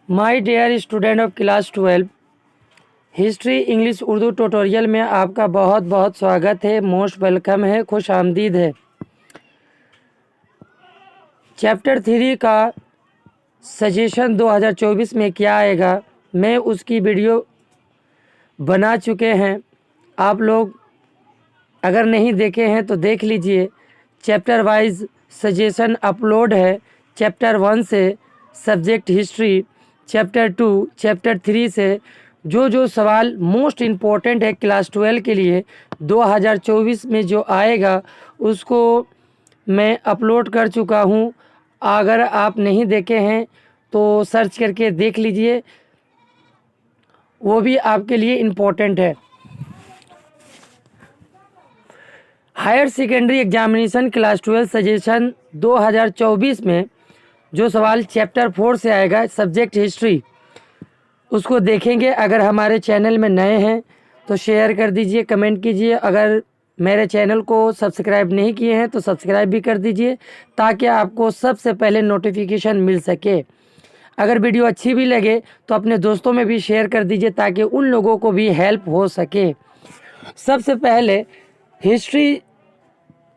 My dear student of class 12 history English Urdu tutorial में आपका बहुत बहुत स्वागत है। मोस्ट वेलकम है, खुश आमदीद है। चैप्टर 3 का सजेशन 2024 में क्या आएगा, मैं उसकी वीडियो बना चुके हैं। आप लोग अगर नहीं देखे हैं तो देख लीजिए। चैप्टर वाइज सजेशन अपलोड है। चैप्टर 1 से सब्जेक्ट हिस्ट्री, चैप्टर 2, चैप्टर 3 से जो सवाल मोस्ट इम्पोर्टेंट है क्लास 12 के लिए 2024 में जो आएगा उसको मैं अपलोड कर चुका हूँ। अगर आप नहीं देखे हैं तो सर्च करके देख लीजिए, वो भी आपके लिए इम्पोर्टेंट है। Higher secondary examination class 12 suggestion 2024 में जो सवाल चैप्टर 4 से आएगा सब्जेक्ट हिस्ट्री, उसको देखेंगे। अगर हमारे चैनल में नए हैं तो शेयर कर दीजिए, कमेंट कीजिए। अगर मेरे चैनल को सब्सक्राइब नहीं किए हैं तो सब्सक्राइब भी कर दीजिए ताकि आपको सबसे पहले नोटिफिकेशन मिल सके। अगर वीडियो अच्छी भी लगे तो अपने दोस्तों में भी शेयर कर दीजिए ताकि उन लोगों को भी हेल्प हो सके। सबसे पहले हिस्ट्री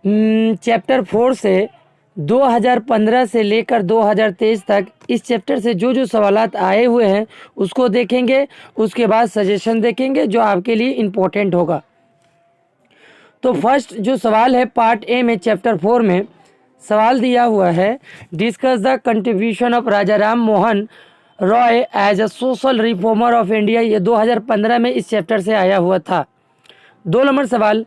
चैप्टर 4 से 2015 से लेकर 2023 तक इस चैप्टर से जो सवालात आए हुए हैं उसको देखेंगे। उसके बाद सजेशन देखेंगे जो आपके लिए इम्पोर्टेंट होगा। तो फर्स्ट जो सवाल है पार्ट ए में चैप्टर 4 में सवाल दिया हुआ है, discuss the contribution of Raja Ram Mohan Roy as a social reformer of India. ये 2015 में इस चैप्टर से आया हुआ था। 2 नंबर सवाल,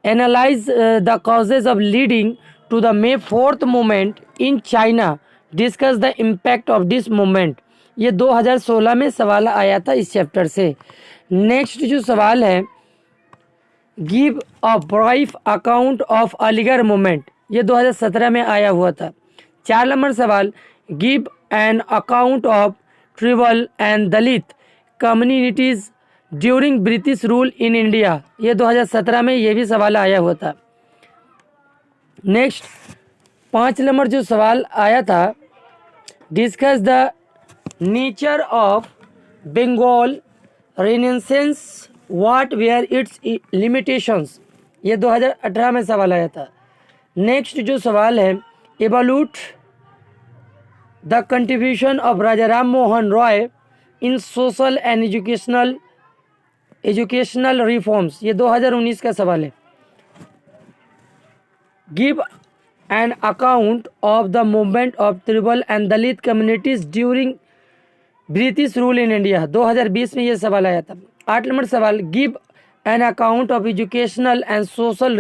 Analyze the causes of leading to the May 4th movement in China. Discuss the impact of this movement. ये 2016 में सवाल आया था इस चैप्टर से। नेक्स्ट जो सवाल है, give a brief account of Aligarh movement. ये 2017 में आया हुआ था। 4 नंबर सवाल, give an account of tribal and Dalit communities during British rule in India. ये 2017 में ये भी सवाल आया हुआ था। नेक्स्ट 5 नंबर जो सवाल आया था, discuss the nature of Bengal renaissance, what were its limitations. ये 2018 में सवाल आया था। नेक्स्ट जो सवाल है, evaluate the contribution of Raja Ram Mohan Roy in social and educational reforms. ये 2019 का सवाल है। Give an account of the movement of tribal and Dalit communities during British rule in India. 2020 में ये सवाल आया था। 8 नंबर सवाल, give an account of educational and social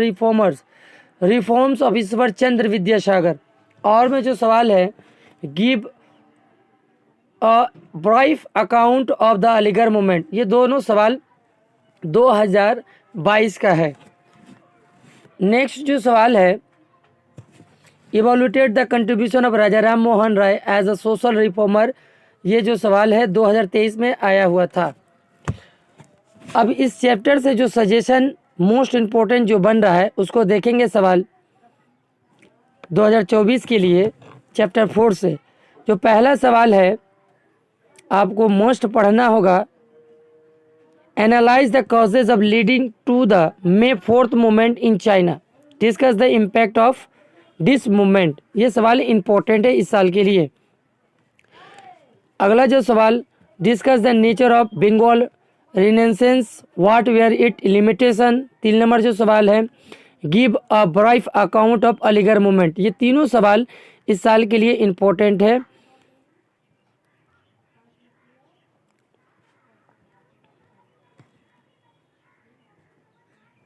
reforms of Ishwar Chandra Vidyasagar. और में जो सवाल है, give a brief account of the Aligarh movement. ये दोनों सवाल 2022 का है। नेक्स्ट जो सवाल है, evaluate the contribution of Raja Ram Mohan Roy as a social reformer. ये जो सवाल है 2023 में आया हुआ था। अब इस चैप्टर से जो सजेशन मोस्ट इम्पोर्टेंट जो बन रहा है उसको देखेंगे। सवाल 2024 के लिए चैप्टर 4 से जो पहला सवाल है आपको मोस्ट पढ़ना होगा, analyse the causes of leading to the May 4th movement in China. Discuss the impact of this movement. ये सवाल इम्पोर्टेंट है इस साल के लिए। अगला जो सवाल, discuss the nature of Bengal renaissance, what were it limitation. 3 number जो सवाल है, give a brief account of Aligarh movement. ये तीनों सवाल इस साल के लिए इम्पोर्टेंट है।